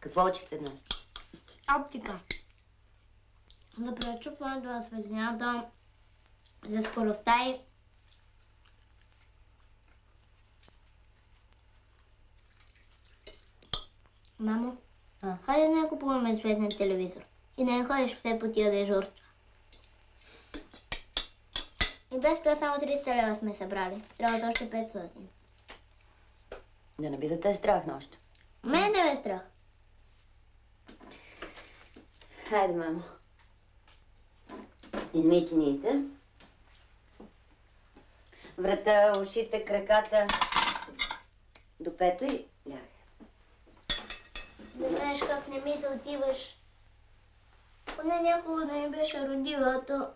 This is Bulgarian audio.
Какво учихте днес? Оптика. За пречупването на светлината, за скоростта и... Мамо, хайде да не купуваме цветен телевизор. И да не ходиш все по тия дежурства. И без това само 300 лева сме събрали. Трябват още 500. Да не би да те е страх нощ. Мен не ме е страх. Хайде, мамо. Измий чиниите. Врата, ушите, краката. До пето и лягай. Да знаеш как не ми се отиваш. Поне някога да ми беше родила, то...